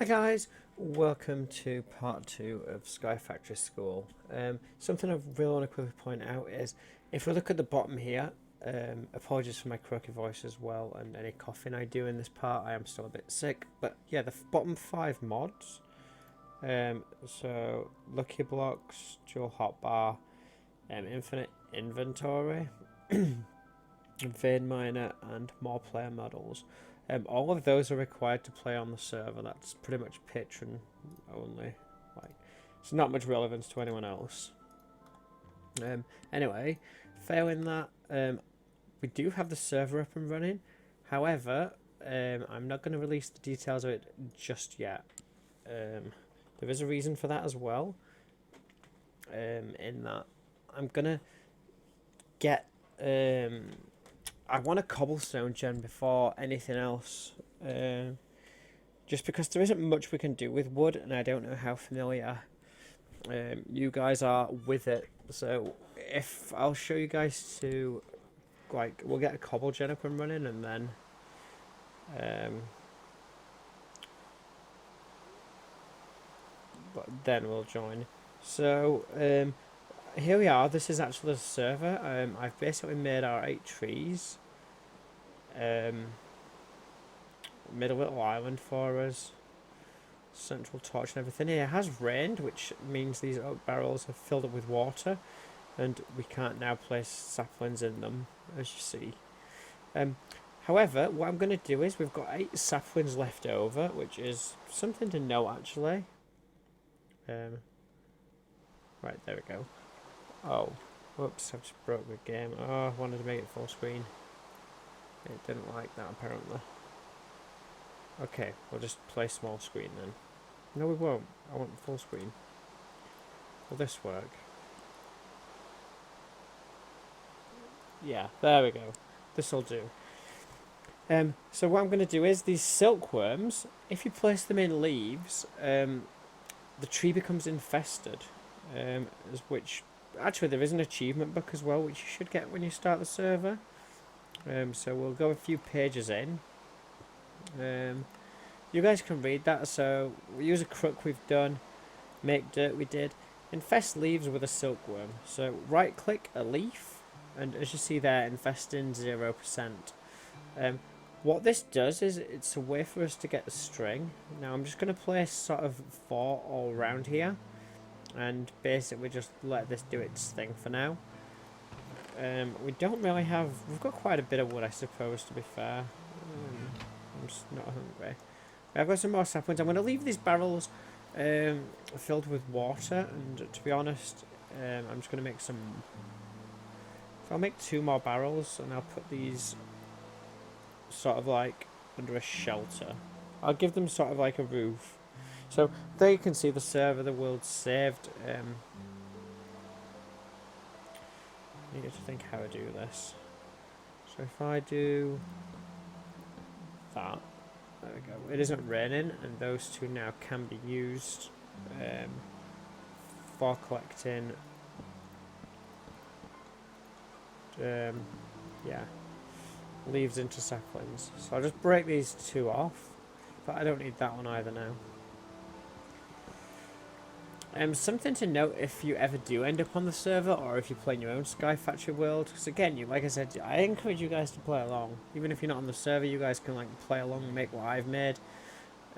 Hi guys, welcome to part 2 of Sky Factory School. Something I really want to quickly point out is, if we look at the bottom here, apologies for my croaky voice as well and any coughing I do in this part, I am still a bit sick, but yeah, the bottom 5 mods, so Lucky Blocks, Dual Hotbar, Infinite Inventory, Vein Miner and more player models. All of those are required to play on the server. That's pretty much patron only. Like, it's not much relevance to anyone else. Anyway, failing that, we do have the server up and running. However, I'm not going to release the details of it just yet. There is a reason for that as well. In that, I'm gonna get I want a cobblestone gen before anything else, just because there isn't much we can do with wood, and I don't know how familiar you guys are with it. So if I'll show you guys to, like, we'll get a cobble gen up and running, and then we'll join. So here we are. This is actually the server. I've basically made our 8 trees. Made a little island for us. Central torch and everything. It has rained, which means these oak barrels are filled up with water, and we can't now place saplings in them, as you see. However, what I'm going to do is, we've got 8 saplings left over, which is something to know actually. Right, there we go. Oh, whoops, I've just broke the game. Oh, I wanted to make it full screen. It didn't like that, apparently. Okay, we'll just play small screen then. No, we won't. I want full screen. Will this work? Yeah, there we go. This'll do. So what I'm going to do is, these silkworms, if you place them in leaves, the tree becomes infested. Which, actually, there is an achievement book as well, which you should get when you start the server. So we'll go a few pages in. You guys can read that. So we use a crook we've done. Make dirt we did. Infest leaves with a silkworm. So right click a leaf, and as you see there, infesting 0%. What this does is, it's a way for us to get the string. Now I'm just going to place sort of 4 all around here, and basically just let this do its thing for now. We don't really have... We've got quite a bit of wood, I suppose, to be fair. I'm just not hungry. I've got some more saplings. I'm going to leave these barrels filled with water, and to be honest, I'm just going to make some... I'll make 2 more barrels, and I'll put these sort of like under a shelter. I'll give them sort of like a roof. So there you can see the server, the world saved. I need to think how to do this. So if I do that, there we go. It isn't raining, and those 2 now can be used for collecting. Yeah, leaves into saplings. So I'll just break these 2 off, but I don't need that one either now. Something to note if you ever do end up on the server, or if you play in your own Sky Factory world, because again, like I said, I encourage you guys to play along. Even if you're not on the server, you guys can like play along and make what I've made.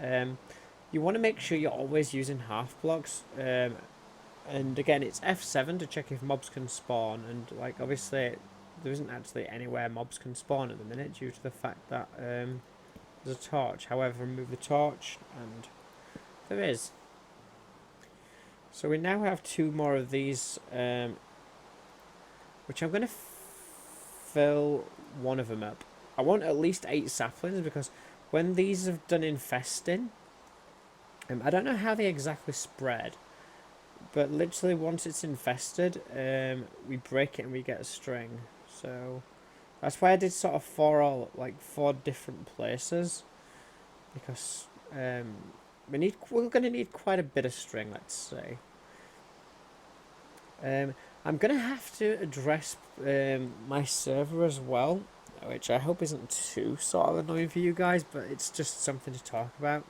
You want to make sure you're always using half blocks, and again, it's F7 to check if mobs can spawn, and like obviously there isn't actually anywhere mobs can spawn at the minute due to the fact that there's a torch. However, remove the torch and there is. So we now have 2 more of these, which I'm going to fill one of them up. I want at least 8 saplings, because when these have done infesting, I don't know how they exactly spread, but literally once it's infested, we break it and we get a string. So that's why I did sort of 4 different places, because we're going to need quite a bit of string, let's say. I'm going to have to address my server as well, which I hope isn't too sort of annoying for you guys, but it's just something to talk about.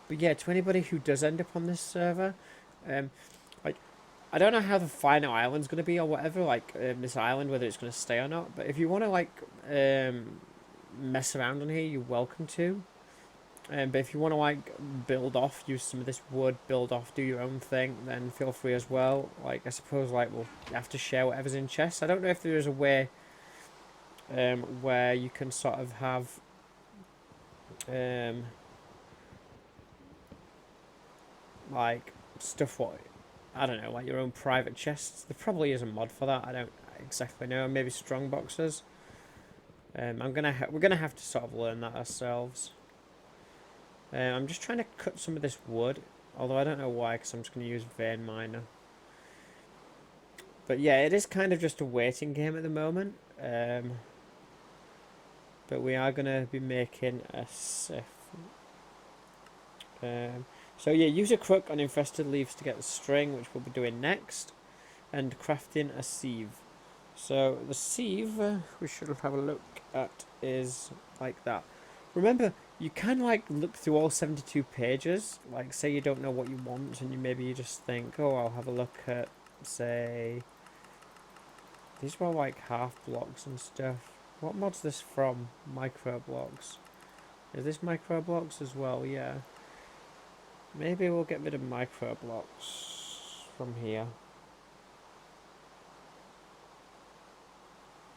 But yeah, to anybody who does end up on this server, um, like, I don't know how the final island's going to be or whatever, like, this island, whether it's going to stay or not, but if you want to, like, mess around on here, you're welcome to. But if you want to, like, build off, use some of this wood, build off, do your own thing, then feel free as well. Like, I suppose, like, we'll have to share whatever's in chests. I don't know if there is a way where you can sort of have like stuff, what, I don't know, like your own private chests. There probably is a mod for that. I don't exactly know. Maybe strong boxes. We're gonna have to sort of learn that ourselves. I'm just trying to cut some of this wood, although I don't know why, because I'm just going to use vein miner. But yeah, it is kind of just a waiting game at the moment. But we are going to be making a sieve. So yeah, use a crook on infested leaves to get the string, which we'll be doing next, and crafting a sieve. So the sieve we should have a look at is like that. Remember, you can like look through all 72 pages. Like, say you don't know what you want, and you just think, oh, I'll have a look at, say, these were like half blocks and stuff. What mod's this from? Micro blocks. Is this micro blocks as well? Yeah. Maybe we'll get rid of micro blocks from here.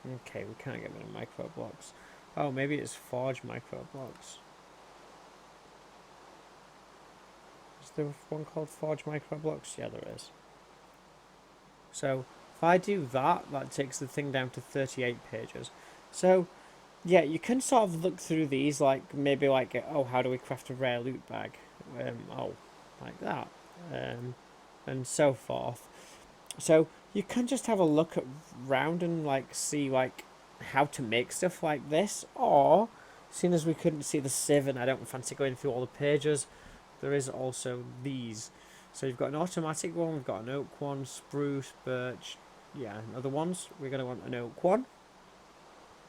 Okay, we can't get rid of micro blocks. Oh, maybe it's forge micro blocks. Is there one called forge micro blocks? Yeah, there is. So if I do that, that takes the thing down to 38 pages. So yeah, you can sort of look through these, like maybe like, oh, how do we craft a rare loot bag? Oh, like that, and so forth. So you can just have a look around and like see like how to make stuff like this, or seeing as we couldn't see the sieve and I don't fancy going through all the pages, there is also these. So you've got an automatic one, we've got an oak one, spruce, birch, yeah, other ones. We're going to want an oak one.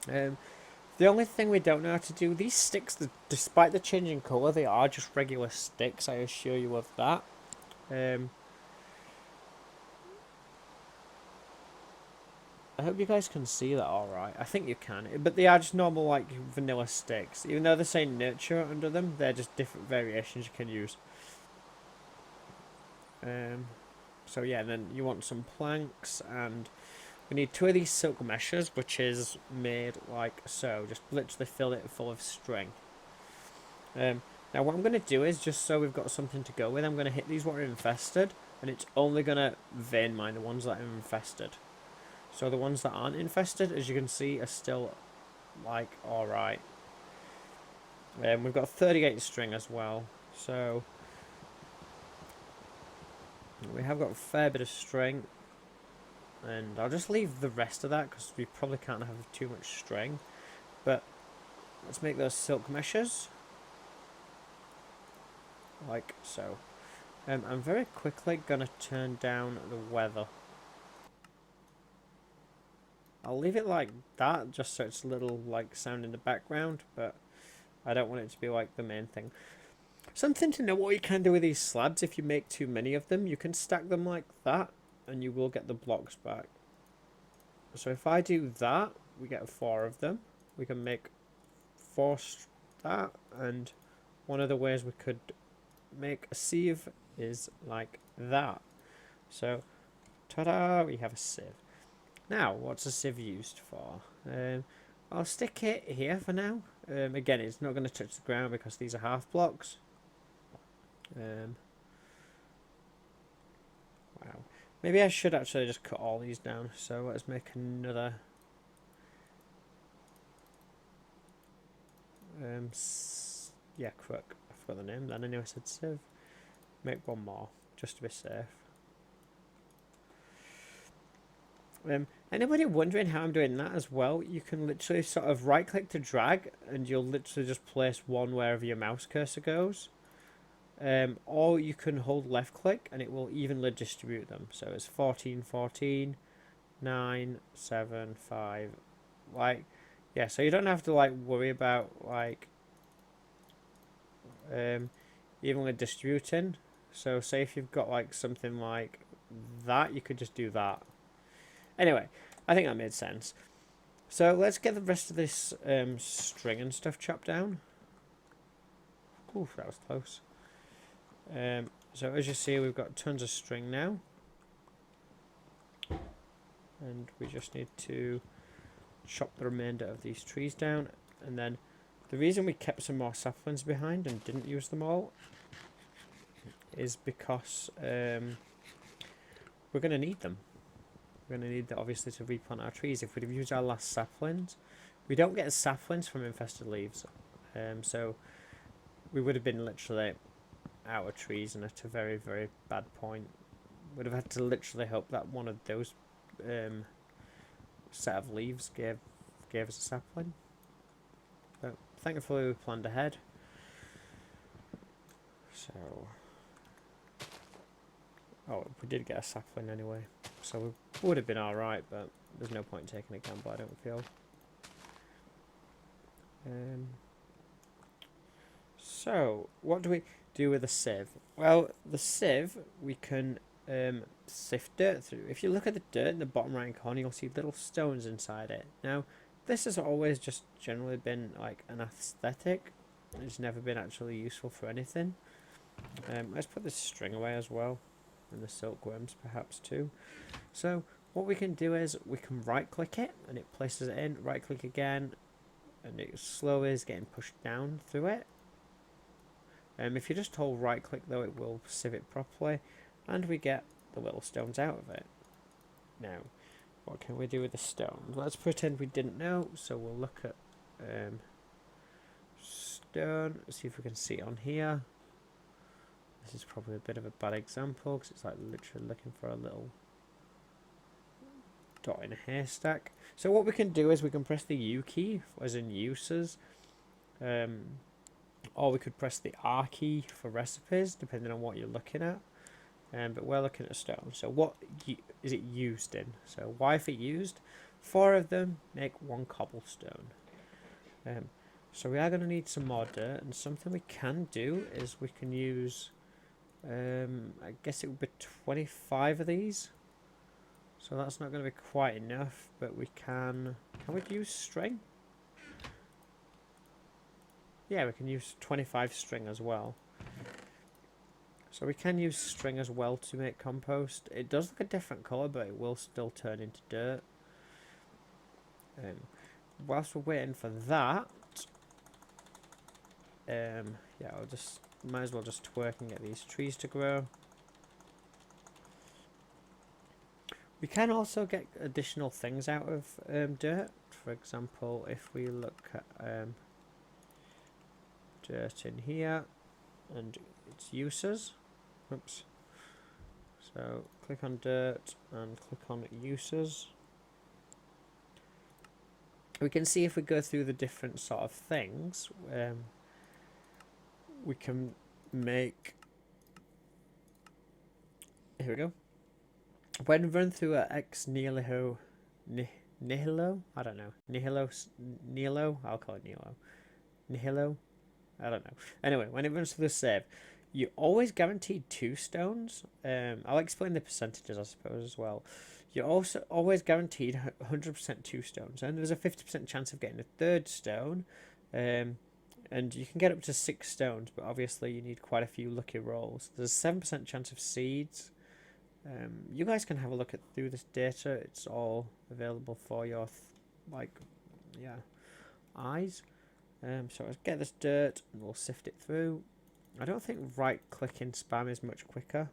The only thing we don't know how to do, these sticks, despite the change in colour, they are just regular sticks, I assure you of that. I hope you guys can see that alright. I think you can, but they are just normal like vanilla sticks. Even though they're saying nurture under them, they're just different variations you can use. So yeah, then you want some planks, and we need 2 of these silk meshes, which is made like so. Just literally fill it full of string. Now what I'm going to do is, just so we've got something to go with, I'm going to hit these what are infested, and it's only going to vein mine the ones that are infested. So the ones that aren't infested, as you can see, are still like alright. We've got 38 string as well, so we have got a fair bit of string, and I'll just leave the rest of that because we probably can't have too much string. But let's make those silk meshes like so. I'm very quickly gonna turn down the weather. I'll leave it like that just so it's a little like sound in the background, but I don't want it to be like the main thing. Something to know what you can do with these slabs: if you make too many of them, you can stack them like that and you will get the blocks back. So if I do that, we get 4 of them. We can make 4 that, and one of the ways we could make a sieve is like that. So ta-da, we have a sieve. Now, what's a sieve used for? I'll stick it here for now. Again, it's not going to touch the ground because these are half blocks. Wow. Maybe I should actually just cut all these down. So let's make another. Yeah, crook. I forgot the name then. Anyway, I said sieve. Make one more, just to be safe. Anybody wondering how I'm doing that as well? You can literally sort of right click to drag, and you'll literally just place one wherever your mouse cursor goes. Or you can hold left click and it will evenly distribute them. So it's 14, 14, 9, 7, 5. Like, yeah, so you don't have to like worry about like evenly distributing. So say if you've got like something like that, you could just do that. Anyway, I think that made sense. So let's get the rest of this string and stuff chopped down. Oof, that was close. So as you see, we've got tons of string now. And we just need to chop the remainder of these trees down. And then the reason we kept some more saplings behind and didn't use them all is because we're going to need them. We're going to need that obviously to replant our trees. If we'd have used our last saplings, we don't get saplings from infested leaves. So we would have been literally out of trees and at a very, very bad point. Would have had to literally hope that one of those set of leaves gave us a sapling. But thankfully we planned ahead. So, oh, we did get a sapling anyway, so we would have been alright, but there's no point in taking a gamble, I don't feel. So, what do we do with a sieve? Well, the sieve, we can sift dirt through. If you look at the dirt in the bottom right corner, you'll see little stones inside it. Now, this has always just generally been like an aesthetic. It's never been actually useful for anything. Let's put this string away as well, and the silkworms perhaps too. So what we can do is we can right click it and it places it in, right click again, and it slowly is getting pushed down through it. If you just hold right click though, it will sieve it properly, and we get the little stones out of it. Now, what can we do with the stones? Let's pretend we didn't know, so we'll look at stone, see if we can see it on here. This is probably a bit of a bad example because it's like literally looking for a little dot in a haystack. So what we can do is we can press the U key, as in uses, or we could press the R key for recipes, depending on what you're looking at. But we're looking at stone. So what is it used in? So why if it used? 4 of them make 1 cobblestone. So we are going to need some more dirt, and something we can do is we can use, I guess it would be 25 of these. So that's not going to be quite enough, but we can we use string? Yeah, we can use 25 string as well. So we can use string as well to make compost. It does look a different colour, but it will still turn into dirt. Whilst we're waiting for that, yeah, I'll just might as well just twerk and get these trees to grow. We can also get additional things out of dirt. For example, if we look at dirt in here and its uses. Oops. So click on dirt and click on uses. We can see if we go through the different sort of things, we can make, here we go. When run through a ex nihilo, I don't know, nihilo, I'll call it nihilo, I don't know. Anyway, when it runs through the save, you always guaranteed 2 stones. I'll explain the percentages, I suppose, as well. You're also always guaranteed 100% 2 stones, and there's a 50% chance of getting a 3rd stone. And you can get up to 6 stones, but obviously you need quite a few lucky rolls. There's a 7% chance of seeds. You guys can have a look at through this data. It's all available for your eyes. So let's get this dirt and we'll sift it through. I don't think right clicking spam is much quicker.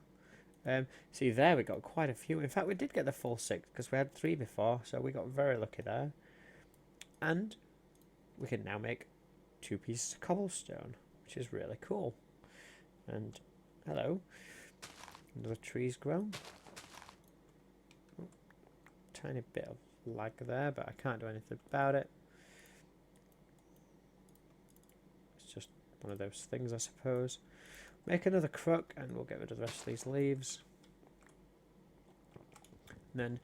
See there, we got quite a few. In fact, we did get the full 6 because we had 3 before, so we got very lucky there. And we can now make 2 pieces of cobblestone, which is really cool. And hello, another tree's grown. Oh, tiny bit of lag there, but I can't do anything about it. It's just one of those things, I suppose. Make another crook and we'll get rid of the rest of these leaves. And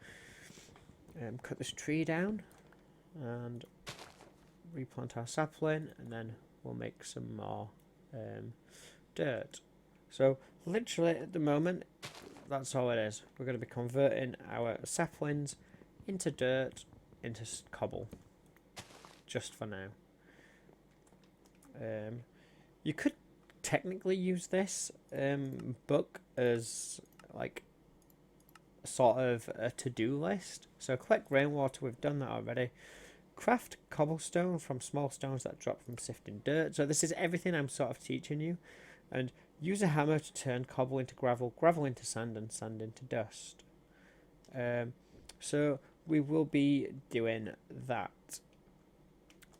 then cut this tree down and replant our sapling, and then we'll make some more dirt. So literally at the moment, that's all it is. We're going to be converting our saplings into dirt, into cobble, just for now. You could technically use this book as like sort of a to-do list. So collect rainwater, we've done that already. Craft cobblestone from small stones that drop from sifting dirt. So this is everything I'm sort of teaching you. And use a hammer to turn cobble into gravel, gravel into sand, and sand into dust. So we will be doing that.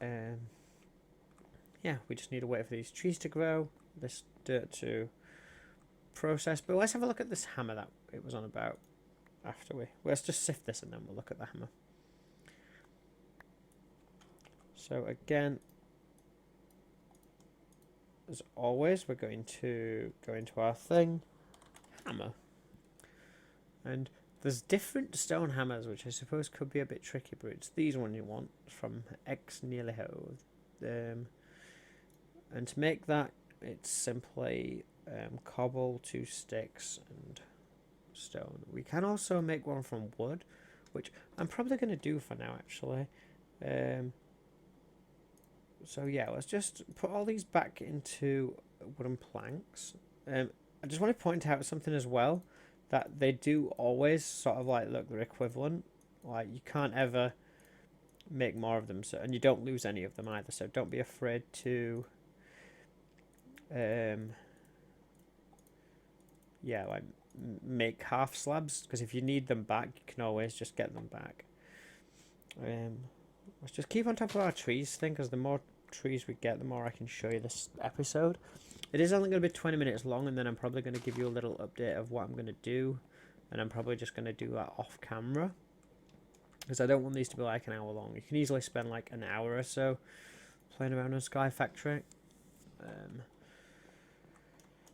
Yeah, we just need to wait for these trees to grow, this dirt to process. But let's have a look at this hammer that it was on about after let's just sift this and then we'll look at the hammer. So again, as always, we're going to go into our thing, hammer. And there's different stone hammers, which I suppose could be a bit tricky, but it's these ones you want from X Nearly Ho. And to make that, it's simply cobble, 2 sticks, and stone. We can also make one from wood, which I'm probably going to do for now, actually. So yeah, let's just put all these back into wooden planks. I just want to point out something as well, that they do always sort of like look, they're equivalent. Like you can't ever make more of them, so, and you don't lose any of them either. So don't be afraid to yeah, like make half slabs, because if you need them back, you can always just get them back. Let's just keep on top of our trees thing, because the more trees we get, the more I can show you this episode. It is only going to be 20 minutes long, and then I'm probably going to give you a little update of what I'm going to do, and I'm probably just going to do that off camera, because I don't want these to be like an hour long. You can easily spend like an hour or so playing around on Sky Factory.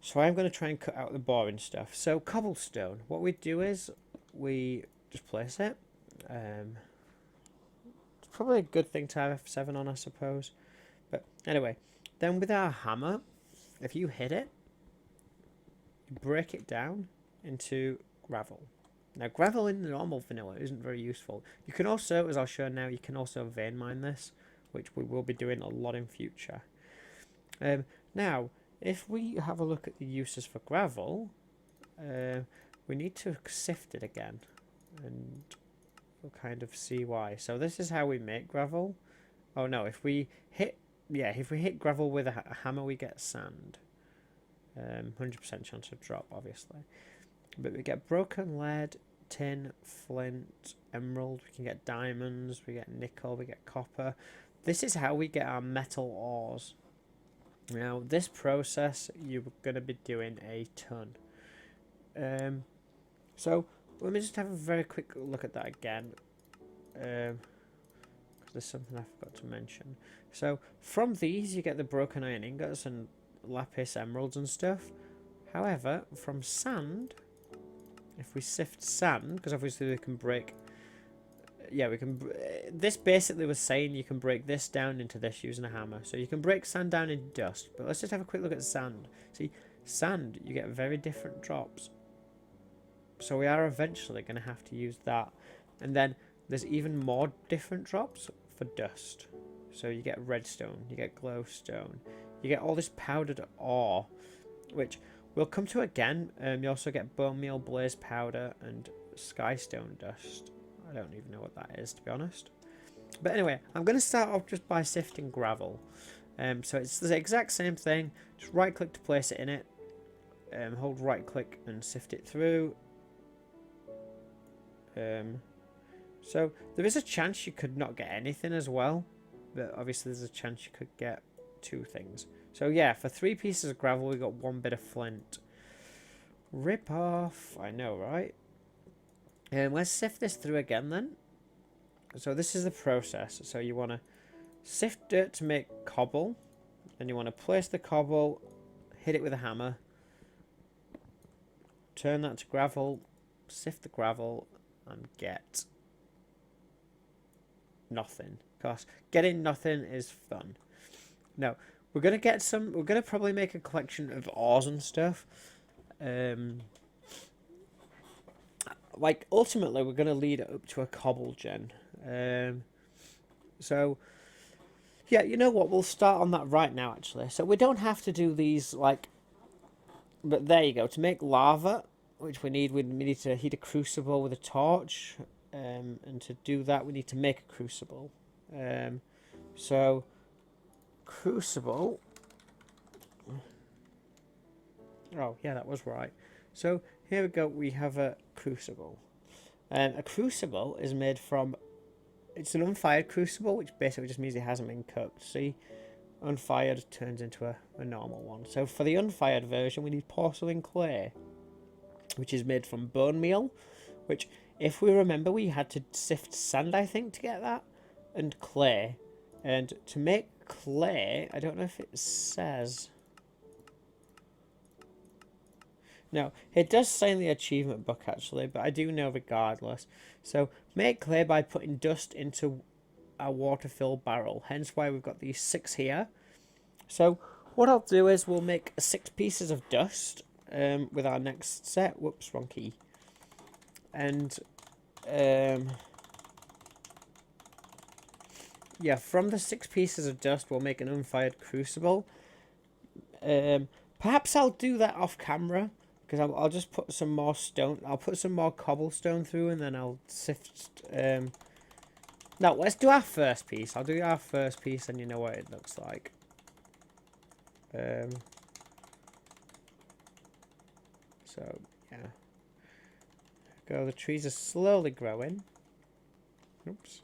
So I'm going to try and cut out the boring stuff. So cobblestone, what we do is we just place it. It's probably a good thing to have F7 on, I suppose. But anyway, then with our hammer, if you hit it, you break it down into gravel. Now gravel in the normal vanilla isn't very useful. You can also, as I'll show now, you can also vein mine this, which we will be doing a lot in future. Now, if we have a look at the uses for gravel, we need to sift it again, and we'll kind of see why. So this is how we make gravel. Oh no, if we hit gravel with a hammer, we get sand. 100% chance of drop, obviously. But we get broken lead, tin, flint, emerald, we can get diamonds, we get nickel, we get copper. This is how we get our metal ores. Now, this process, you're going to be doing a ton. So, let me just have a very quick look at that again. Because there's something I forgot to mention. So, from these, you get the broken iron ingots and lapis emeralds and stuff. However, from sand, if we sift sand, because obviously we can break... Yeah, we can... This basically was saying you can break this down into this using a hammer. So you can break sand down into dust. But let's just have a quick look at sand. See, sand, you get very different drops. So we are eventually going to have to use that. And then there's even more different drops for dust. So you get redstone, you get glowstone, you get all this powdered ore, which we'll come to again. You also get bone meal, blaze powder, and skystone dust. I don't even know what that is, to be honest. But anyway, I'm going to start off just by sifting gravel. So it's the exact same thing. Just right click to place it in it. Hold right click and sift it through. So there is a chance you could not get anything as well. But obviously there's a chance you could get 2 things. So yeah, for 3 pieces of gravel we got 1 bit of flint. Rip off. I know, right? Let's sift this through again then. So this is the process. So you want to sift dirt to make cobble. Then you want to place the cobble, hit it with a hammer, turn that to gravel, sift the gravel, and get nothing. Because getting nothing is fun. Now, We're gonna get some. We're gonna probably make a collection of ores and stuff. Like ultimately, we're gonna lead it up to a cobble gen. So yeah, you know what? We'll start on that right now, actually. So we don't have to do these like. But there you go. To make lava, which we need to heat a crucible with a torch, and to do that, we need to make a crucible. So crucible. Oh yeah, that was right. So here we go. We have a crucible. A crucible is made from. It's an unfired crucible, which basically just means it hasn't been cooked. See, unfired turns into a normal one. So for the unfired version, we need porcelain clay, which is made from bone meal, which, if we remember, we had to sift sand, I think, to get that, and clay. And to make clay, I don't know if it says. No, it does say in the achievement book, actually, but I do know regardless. So, make clay by putting dust into a water-filled barrel, hence why we've got these 6 here. So, what I'll do is we'll make 6 pieces of dust with our next set. Whoops, wrong key. And, yeah, from the 6 pieces of dust, we'll make an unfired crucible. Perhaps I'll do that off camera. Because I'll just put some more stone. I'll put some more cobblestone through, and then I'll sift. No, let's do our first piece. I'll do our first piece, and you know what it looks like. So yeah. Go. The trees are slowly growing. Oops.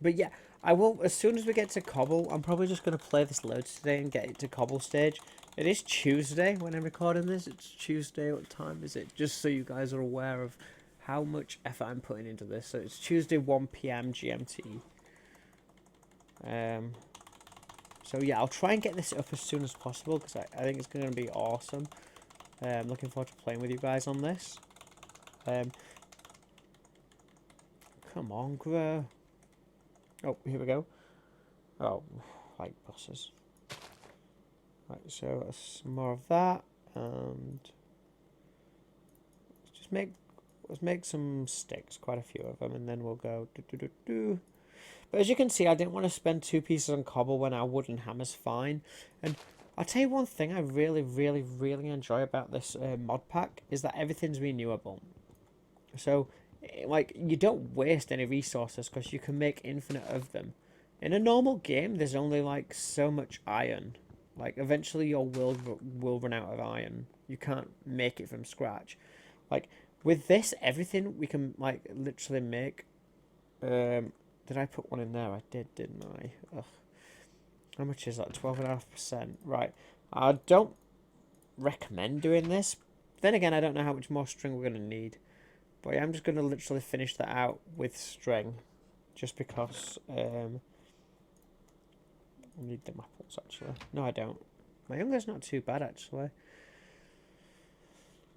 But yeah. I will, as soon as we get to cobble, I'm probably just going to play this load today and get it to cobble stage. It is Tuesday when I'm recording this. It's Tuesday. What time is it? Just so you guys are aware of how much effort I'm putting into this. So it's Tuesday 1 PM GMT. So yeah, I'll try and get this up as soon as possible because I think it's going to be awesome. I'm looking forward to playing with you guys on this. Come on, grow. Oh, here we go. Oh, like buses. Right, so that's more of that, and let's make some sticks, quite a few of them, and then we'll go do. But as you can see, I didn't want to spend 2 pieces on cobble when our wooden hammer's fine. And I'll tell you one thing I really enjoy about this mod pack is that everything's renewable. So, like, you don't waste any resources because you can make infinite of them. In a normal game, there's only, like, so much iron. Like, eventually your world will run out of iron. You can't make it from scratch. Like, with this, everything we can, like, literally make. Did I put one in there? I did, didn't I? Ugh. How much is that? 12.5%. Right. I don't recommend doing this. Then again, I don't know how much more string we're going to need. But yeah, I'm just going to literally finish that out with string. Just because I need them apples, actually. No, I don't. My hunger's not too bad, actually.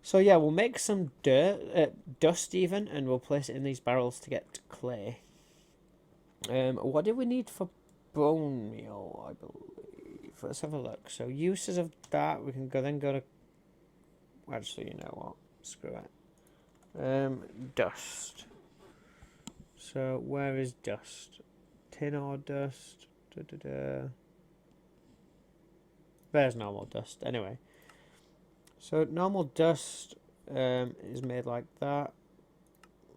So yeah, we'll make some dust even, and we'll place it in these barrels to get clay. What do we need for bone meal, I believe? Let's have a look. So uses of that, we can go to... Actually, you know what? Screw it. Dust. So where is dust? Tin ore dust. There's normal dust. Anyway. So normal dust is made like that.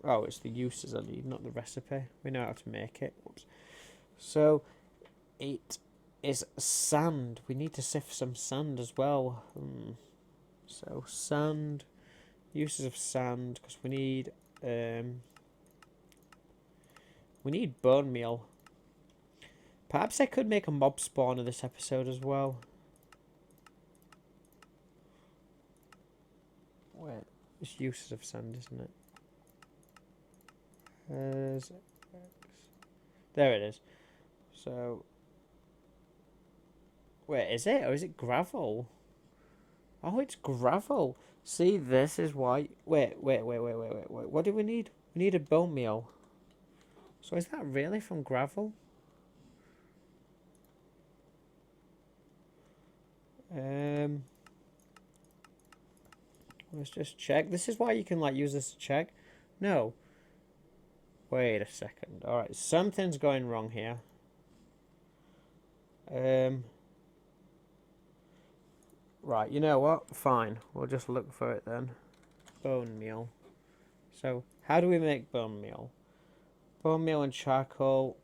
Oh, it's the uses I need, not the recipe. We know how to make it. Whoops. So it is sand. We need to sift some sand as well. So sand, uses of sand, because we need bone meal. Perhaps I could make a mob spawn of this episode as well. Wait, it's uses of sand, isn't it? There it is. So, wait, is it? Or is it gravel? Oh, it's gravel. See, this is why... Wait. What do we need? We need a bone meal. So is that really from gravel? Let's just check. This is why you can like use this to check. No. Wait a second. Alright, something's going wrong here. Right, you know what? Fine. We'll just look for it then. Bone meal. So, how do we make bone meal? Bone meal and charcoal.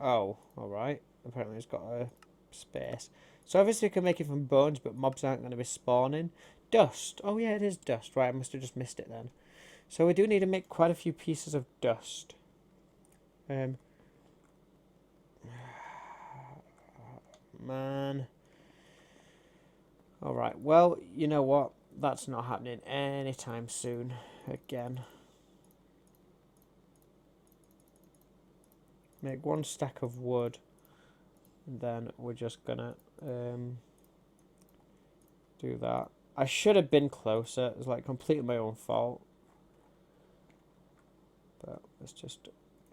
Oh, alright. Apparently it's got a space. So obviously we can make it from bones, but mobs aren't going to be spawning. Dust. Oh yeah, it is dust. Right, I must have just missed it then. So we do need to make quite a few pieces of dust. Man. Alright, well, you know what? That's not happening anytime soon. Again. Make 1 stack of wood. And then we're just gonna do that. I should have been closer. It's like completely my own fault. But let's just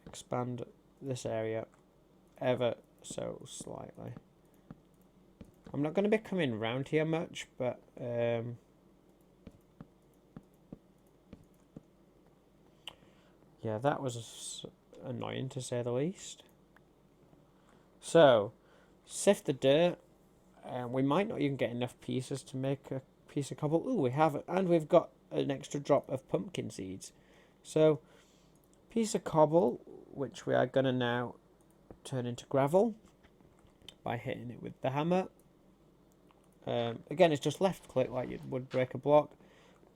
expand this area ever so slightly. I'm not going to be coming round here much, but yeah, that was annoying to say the least. So, sift the dirt, and we might not even get enough pieces to make a piece of cobble. Ooh, we have it, and we've got an extra drop of pumpkin seeds. So, piece of cobble, which we are going to now turn into gravel by hitting it with the hammer. Again, it's just left click like you would break a block.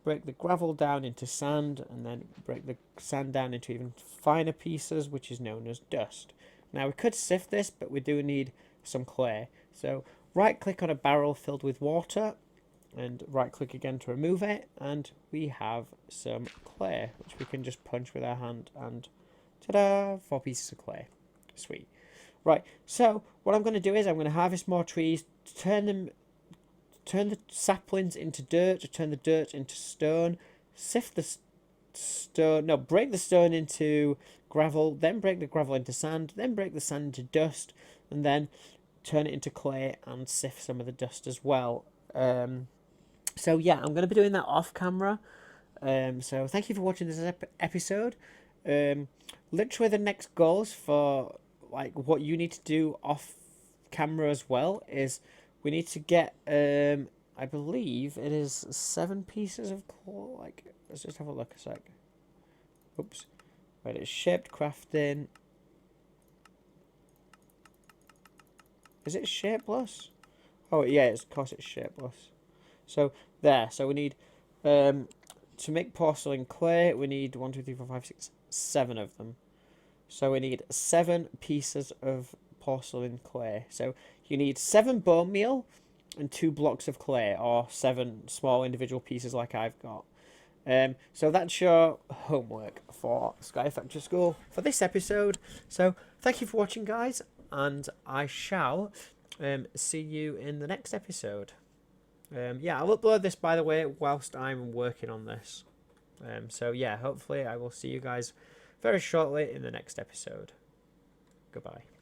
Break the gravel down into sand, and then break the sand down into even finer pieces, which is known as dust. Now we could sift this, but we do need some clay. So right click on a barrel filled with water, and right click again to remove it, and we have some clay, which we can just punch with our hand, and ta-da, 4 pieces of clay. Sweet. Right, so what I'm going to do is I'm going to harvest more trees, turn the saplings into dirt, to turn the dirt into stone, sift the stone, no, break the stone into gravel, then break the gravel into sand, then break the sand into dust, and then turn it into clay and sift some of the dust as well. So yeah, I'm going to be doing that off camera. So thank you for watching this episode. Literally the next goals for like what you need to do off camera as well is we need to get I believe it is 7 pieces of clay. Like, let's just have a look a sec. Oops. Right, it's shaped crafting. Is it shapeless? Oh yeah, of course it's shapeless. So there. So we need to make porcelain clay. We need 1, 2, 3, 4, 5, 6, 7 of them. So we need 7 pieces of porcelain clay. So you need 7 bone meal and 2 blocks of clay, or 7 small individual pieces like I've got. So that's your homework for Sky Factory School for this episode. So thank you for watching, guys, and I shall see you in the next episode. Yeah, I'll upload this, by the way, whilst I'm working on this. So yeah, hopefully I will see you guys very shortly in the next episode. Goodbye.